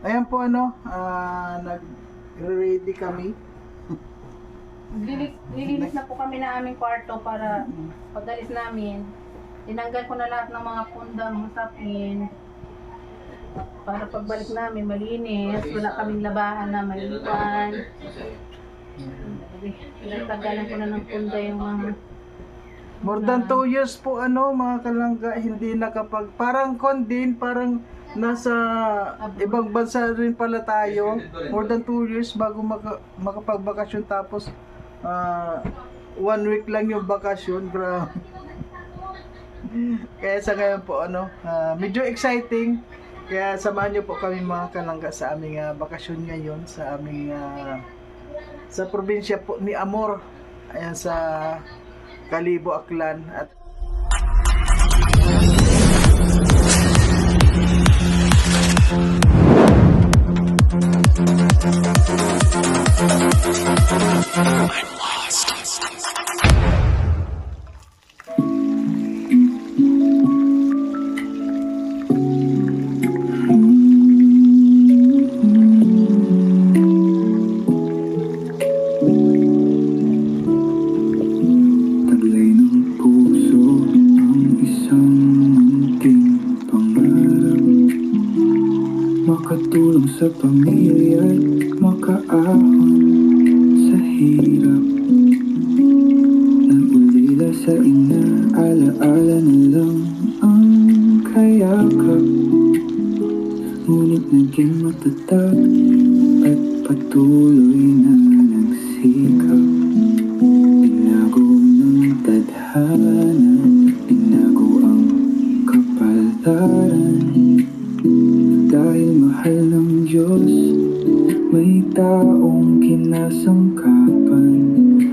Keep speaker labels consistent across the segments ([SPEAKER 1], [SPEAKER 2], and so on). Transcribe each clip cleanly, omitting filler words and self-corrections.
[SPEAKER 1] Ayan po nag-ready kami.
[SPEAKER 2] Lilinis na po kami na aming kwarto para pag-alis namin, tinanggal ko na lahat ng mga punda, mga sapin, para pagbalik namin malinis, wala kaming labahan na maliwan. Pinagtagalan ko na ng punda yung mga...
[SPEAKER 1] More than 2 years po mga kalangga, hindi nakapag... Parang kondin, parang nasa ibang bansa rin pala tayo. More than 2 years bago makapagbakasyon, tapos 1 week lang yung bakasyon. Grabe. Kaya sa ngayon po medyo exciting. Kaya samahan niyo po kami mga kalangga sa aming bakasyon ngayon sa aming sa probinsya po ni Amor. Ayan sa Kalibo, Aklan. At
[SPEAKER 3] makatulong sa pamilya at makaahon sa hirap. Nag-ulila sa ina, alaala na lang ang kayakap. Ngunit naging matatag at patuloy na nagsikap. Binago ng tadhana, binago ang kapalaran. Dahil mahal ng Diyos, may taong kinasangkapan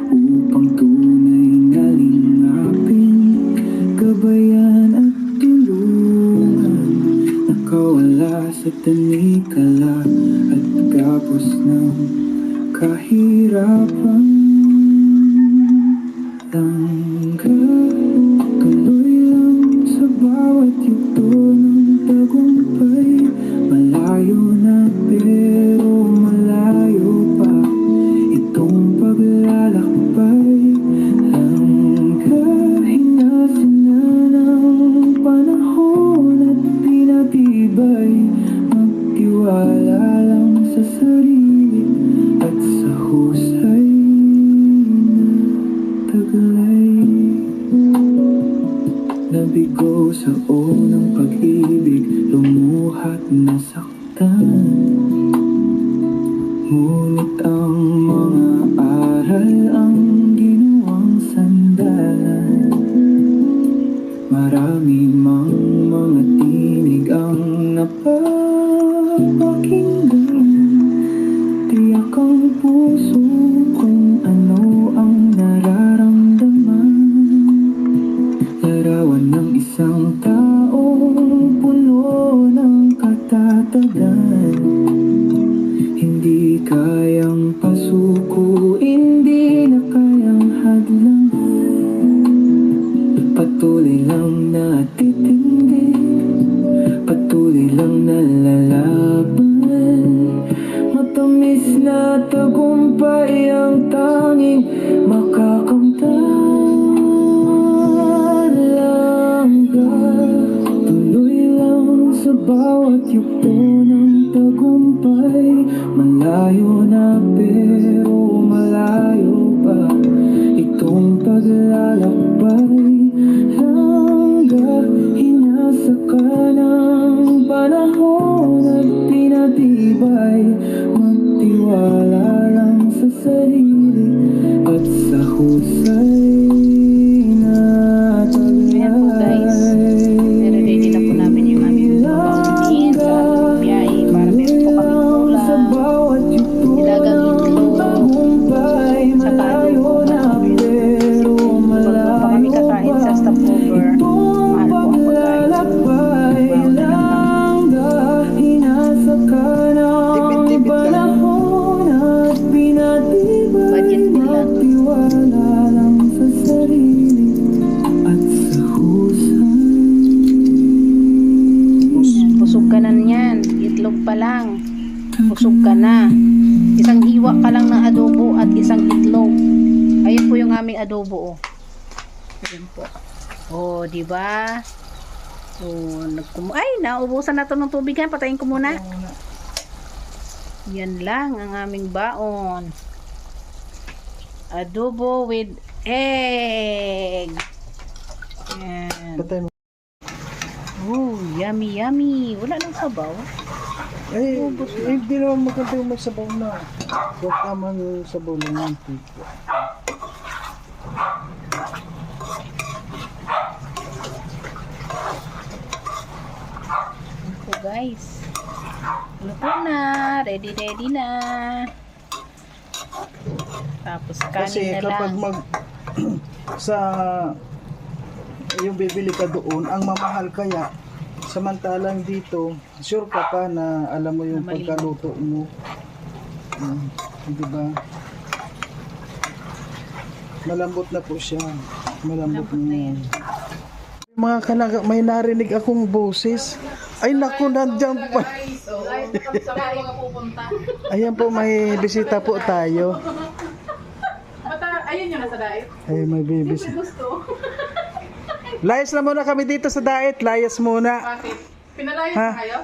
[SPEAKER 3] upang tunay na lingapin, gabayan at tulungan. Nakawala sa tanikala at gapos ng kahirapan. Tuloy lang sa bawat yugto ng tagumpay. Malayo na pero malayo pa itong paglalakbay. Hanggang hinasin na ng panahon at pinatibay. Magtiwala lang sa sarili at sa husay na taglay. Nabigo sa unang pag-ibig, lumuhat na saktan. Ngunit ang mga aral ang ginawang sandalan. Marami mang mga tinig ang napapakinggan. Tiyak ang puso kung ano ang nararamdaman. Larawan ng isang taong puno ng katatagan. Hindi kayang pasuko, hindi na kayang hadlang. Patuloy lang natitindi, patuloy lang nalalaban. Matamis na tagumpay ang tanging makakamtan. Sa bawat yugto ng tagumpay, malayo na pero malayo pa itong paglalakbay. Hanggang hinasa ka ng panahon at pinatibay. Magtiwala lang sa sarili at sa husay na taglay.
[SPEAKER 2] Ayan po guys, nire-ready na po namin yung aming pang-uliin sa biyahe para meron po kami ulam, nilagang itlog, sa kanin po bago pa kami kakain sa stopover. Mahal po ang pagkain sa bawat na lang
[SPEAKER 1] tipid-tipid lang.
[SPEAKER 2] budget din lang. Busog ka na yan, itlog pa lang. busog ka na. Isang hiwa ka lang ng adobo at isang itlog. Ayun po yung aming adobo, oh. Ayun po. Oh, di ba? So, naubusan na to ng tubig. Ha? Patayin ko muna. Yan lang ang aming baon. Adobo with egg. Yan.
[SPEAKER 1] Patay mo.
[SPEAKER 2] Oh, yummy, yummy. Wala nang sabaw.
[SPEAKER 1] Ay, hindi naman maganda yung may sabaw na. Huwag tama yung sabaw lang yung tipo.
[SPEAKER 2] So guys, luto na. Ready na. Tapos
[SPEAKER 1] Kasi
[SPEAKER 2] kanin na
[SPEAKER 1] kapag
[SPEAKER 2] lang.
[SPEAKER 1] sa yung bibili ka doon, ang mamahal kaya. Samantalang dito, sure ka pa na alam mo yung
[SPEAKER 2] Na malinis.
[SPEAKER 1] pagkaluto mo. Di ba? Malambot na po siya. Malambot
[SPEAKER 2] Malambot na
[SPEAKER 1] na
[SPEAKER 2] yan.
[SPEAKER 1] yan. Mga kalaga, may narinig akong boses. Ay naku, nandiyan pa. Ayan po, may bisita po tayo.
[SPEAKER 2] Ayun yun nasa diet.
[SPEAKER 1] Ay, may bibis.
[SPEAKER 2] Gusto.
[SPEAKER 1] Layas na muna kami dito sa diet. Layas muna.
[SPEAKER 2] Bakit? Pinalayas
[SPEAKER 1] Ha?
[SPEAKER 2] na kayo?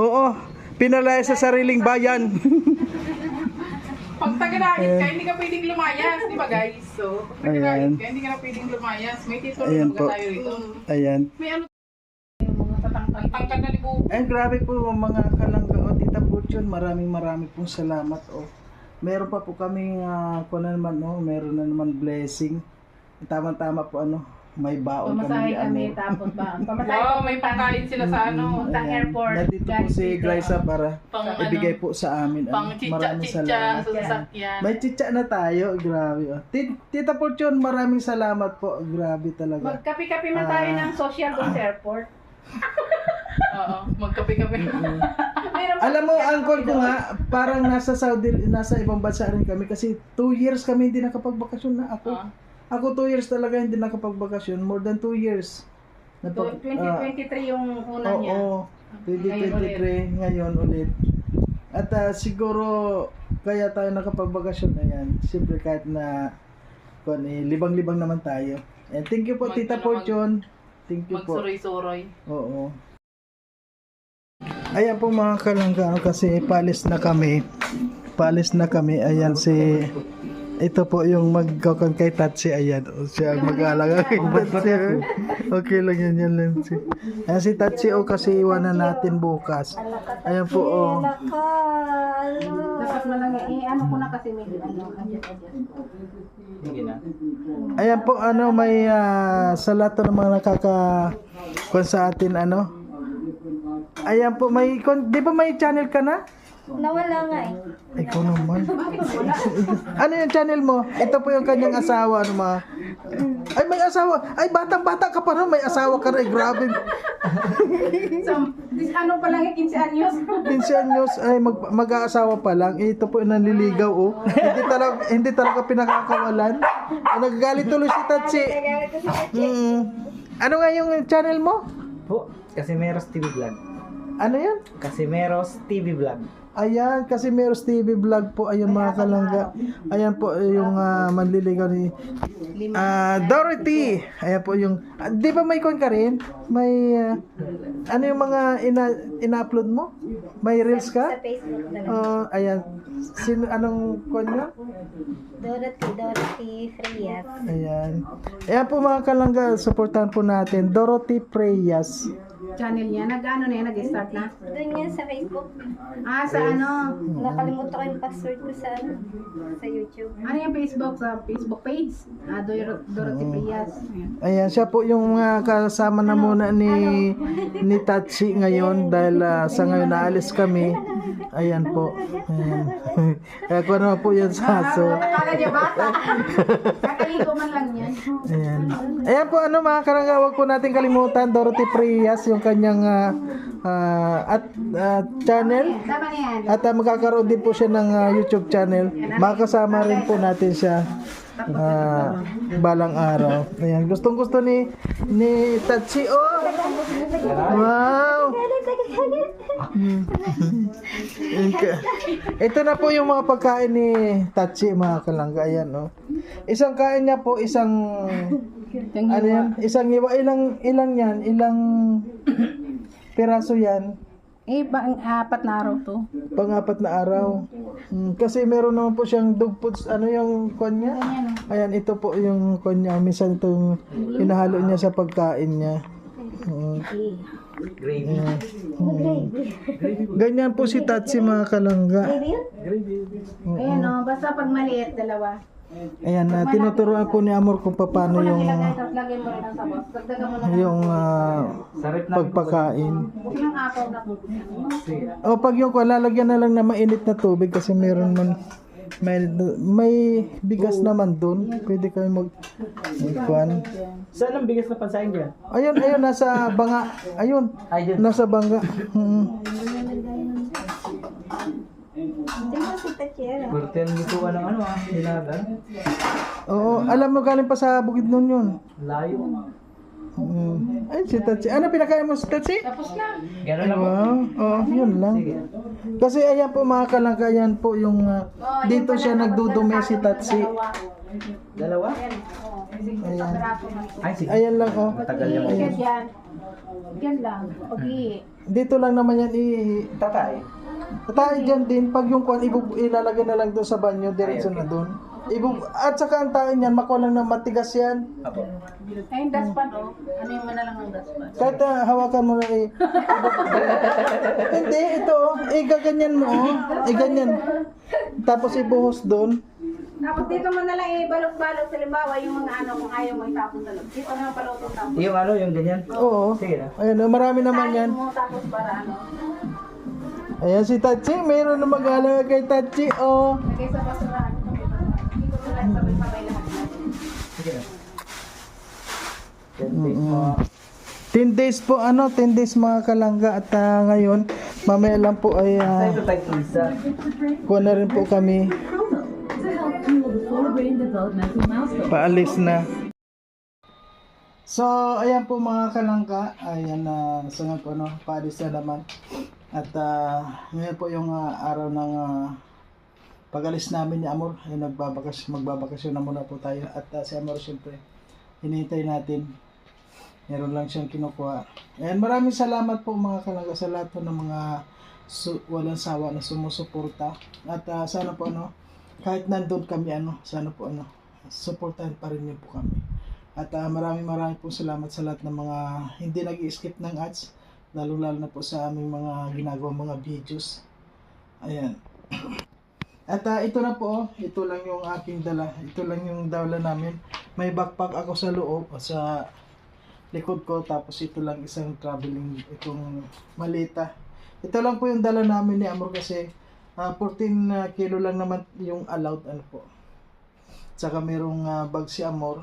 [SPEAKER 1] Oo, pinalayas sa sariling bayan.
[SPEAKER 2] Pag taga-diet ka, hindi ka pwedeng lumayas, di ba guys? So, pag
[SPEAKER 1] Ayan.
[SPEAKER 2] taga-diet ka, hindi ka na pwedeng lumayas. May titulo
[SPEAKER 1] Ayan
[SPEAKER 2] na
[SPEAKER 1] po.
[SPEAKER 2] tayo rito.
[SPEAKER 1] Ayan.
[SPEAKER 2] May ano? Yung mga tatangkad na libo.
[SPEAKER 1] Ay, grabe po mga kalangga. O, Tita Fortune, maraming pong salamat. O, meron pa po kaming, meron na naman blessing. Tama-tama po, may baon
[SPEAKER 2] Pamasahe kami, tapos ba? Wow, may pangkain sila sa puntang airport.
[SPEAKER 1] Nandito po si Glyza para
[SPEAKER 2] Pang
[SPEAKER 1] ibigay po sa amin.
[SPEAKER 2] Pang
[SPEAKER 1] Maraming
[SPEAKER 2] chicha
[SPEAKER 1] salamat.
[SPEAKER 2] sa sasakyan.
[SPEAKER 1] May chicha na tayo. Grabe. O. Tita Fortune, maraming salamat po. Grabe talaga.
[SPEAKER 2] Magkapi-kapi man tayo ng social doon sa airport. Oo, magkapi-kapi.
[SPEAKER 1] Alam mo, angkol ko nga, parang nasa ibang bansa rin kami kasi 2 years kami hindi nakapagbakasyon na ako. Ako 2 years talaga hindi nakapagbakasyon, more than 2 years.
[SPEAKER 2] 2023 yung una niya.
[SPEAKER 1] Oo, 2023 ngayon ulit. At siguro kaya tayo nakapagbakasyon na yan. Siyempre kahit na libang-libang naman tayo. And thank you po Tita Fortune. Thank you po.
[SPEAKER 2] Magsuroy-suroy.
[SPEAKER 1] Oo. Ayan po mga kalangga kasi palis na kami. Ayan si ito po yung magkakon kay Tatsi. Ayan siya ang mag-aalaga kay Tatsi. Okay lang yan lang si. Ayan si Tatsi kasi iwanan natin bukas. Ayan po
[SPEAKER 2] Dapat mo lang ano ko na kasi may adjust.
[SPEAKER 1] Ayan po may sa lahat ng mga nakaka sa atin Ayan po di ba may channel ka na?
[SPEAKER 4] Nawala nga
[SPEAKER 1] Ikaw naman. Ano yung channel mo? Ito po yung kanyang asawa. Ay, may asawa. Ay, batang-bata ka pa rin. May asawa ka rin. Grabe.
[SPEAKER 2] So, ano pa lang 15 anyos?
[SPEAKER 1] 15 anyos. Ay, mag-aasawa pa lang. Ito po yung nanliligaw. Hindi talaga pinakakawalan. Nagagalit tuloy si Tatsi. Ano nga yung channel mo?
[SPEAKER 5] Po, Casimeros TV Vlog.
[SPEAKER 1] Ano yun?
[SPEAKER 5] Casimeros TV Vlog.
[SPEAKER 1] Ayan, kasi Meros TV vlog po. Ayan mga kalangga. Ayan po yung manliligaw ni Dorothy. Ayan po yung di ba may kon ka rin? May ano yung mga ina-upload mo? May reels ka?
[SPEAKER 4] sa Facebook na lang.
[SPEAKER 1] Ayan. Anong kon nyo?
[SPEAKER 4] Dorothy Frias.
[SPEAKER 1] Ayan. Ayan po mga kalangga, supportahan po natin Dorothy Frias.
[SPEAKER 2] Channel niya, nag-start na?
[SPEAKER 4] Doon yan sa Facebook.
[SPEAKER 2] Sa ano?
[SPEAKER 4] Nakalimutan ko yung password ko sa sa YouTube.
[SPEAKER 2] Ano yung Facebook? Sa Facebook page? Dorothy Prias.
[SPEAKER 1] Ayan, siya po yung kasama na muna ni Tatsi ngayon dahil sa ngayon naalis kami. Ayan po. Ayan. Kaya ko naman po yan sa aso.
[SPEAKER 2] Akala niya bata. Kakaligo man lang yan.
[SPEAKER 1] Ayan. Ayan po mga karangga, huwag po natin kalimutan Dorothy Prias yung kanyang channel.
[SPEAKER 2] Tama na yan.
[SPEAKER 1] At magkakaroon din po siya ng YouTube channel. Makasama rin po natin siya. balang araw. Ayan, gustong gusto ni Tachi. Oh! Wow! Ito na po yung mga pagkain ni Tachi, mga kalangga. Ayan, oh. Isang kain niya po, isang ano yan? Isang iwa. Ilang yan? Ilang piraso yan?
[SPEAKER 2] Apat na araw to.
[SPEAKER 1] Pang-apat na araw. Kasi meron naman po siyang dog foods. Ano yung kwan niya? Ayan, ito po yung kwan niya. Minsan ito yung hinahalo niya sa pagkain niya.
[SPEAKER 5] Gravy.
[SPEAKER 1] Ganyan po si Tatsi, mga kalangga.
[SPEAKER 2] Ayan o, basta pag maliit, dalawa.
[SPEAKER 1] Ayan, tinuturuan po ni Amor kung paano yung
[SPEAKER 2] Tapos lagyan mo rin ang sabos. Dagdagan mo na.
[SPEAKER 1] yung
[SPEAKER 5] Sarap na.
[SPEAKER 1] pagpakain.
[SPEAKER 2] Huwag ng apaw na po.
[SPEAKER 1] O pag yung kwan, lalagyan na lang na mainit na tubig kasi meron man may bigas naman doon. Pwede kayo mag-kwan.
[SPEAKER 5] Saan ang bigas na pansain dyan?
[SPEAKER 1] Ayun, nasa banga. Ayun,
[SPEAKER 5] Ay, dyan.
[SPEAKER 1] nasa banga.
[SPEAKER 4] Tingnan si Tachera.
[SPEAKER 5] Kurten lutuan ng ano hinagan.
[SPEAKER 1] Oo, alam mo galing pa sa bukid nun yun.
[SPEAKER 5] Layo.
[SPEAKER 1] Ay, si Tatsi. Ano pinakain mo si Tatsi?
[SPEAKER 2] Tapos na.
[SPEAKER 5] Gano'n
[SPEAKER 1] Ay,
[SPEAKER 5] lang po.
[SPEAKER 1] wow. Oo, yun lang.
[SPEAKER 5] Sige.
[SPEAKER 1] Kasi ayan po, mga kalangka, yan po yung dito siya nagdudumi si Tatsi.
[SPEAKER 5] Dalawa?
[SPEAKER 1] Ayan.
[SPEAKER 5] Ay, sige.
[SPEAKER 1] Ayan lang, oh.
[SPEAKER 5] Matagal niya mo.
[SPEAKER 2] Yan, yan. Yan lang. Okay.
[SPEAKER 1] Dito lang naman yan
[SPEAKER 5] Tatay.
[SPEAKER 1] tayo dyan din. Pag yung kwan, ilalagay na lang doon sa banyo, diretso na doon. At saka ang tayo niyan, makuha lang na matigas yan.
[SPEAKER 5] Apo.
[SPEAKER 2] Ay, yung dustpan o. Ano yung na lang ng dustpan?
[SPEAKER 1] Kahit hawakan mo na Hindi, ito oh. Gaganyan mo oh. Ganyan. Tapos ibuhos doon.
[SPEAKER 2] Tapos dito mo na lang ibalot-balot sa limbawa yung mga ano kung ayaw mo itapon sa loob. Dito na palutong tapos.
[SPEAKER 5] Yung ano, yung ganyan?
[SPEAKER 1] Oo.
[SPEAKER 5] Sige na.
[SPEAKER 1] Ayan, oh, marami naman yan.
[SPEAKER 2] Mo tapos para ano.
[SPEAKER 1] Ayan si Tachi, mayroon na mag-alaga kay Tachi, oh.
[SPEAKER 2] Lagay sa basurahan. Dito mo lang sabay-sabay lahat.
[SPEAKER 5] Sige na. 10 days po.
[SPEAKER 1] 10 days po, 10 days mga kalangga. At ngayon, mamaya lang po ay
[SPEAKER 5] Saan ito tayo tulisa?
[SPEAKER 1] kuha na rin po kami. Paalis na. So, ayan po mga kalangga. Ayan na, so nga po, paalis na naman. At ngayon po yung araw ng pag-alis namin ni Amor. Ay magbabakasyon na muna po tayo. At si Amor siyempre, hinihintay natin. Meron lang siyang kinukuha. Ayan, maraming salamat po mga kalangga sa lahat po ng mga walang sawa na sumusuporta. At sana po kahit nandun kami sana po suportahan pa rin niyo po kami. At maraming po salamat sa lahat ng mga hindi nag-i-skip ng ads. Lalo na po sa aming mga ginagawang mga videos. Ayan. At ito na po, ito lang yung aking dala. Ito lang yung dala namin. May backpack ako sa loob, sa likod ko. Tapos ito lang isang traveling, itong malita. Ito lang po yung dala namin ni Amor kasi 14 kilo lang naman yung allowed po. Tsaka merong bag si Amor.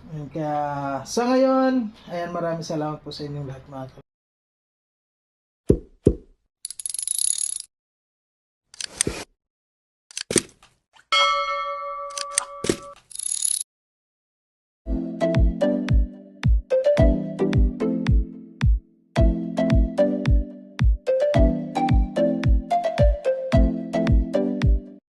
[SPEAKER 1] Ayan, kaya sa ngayon, ayan, maraming salamat po sa inyong lahat mga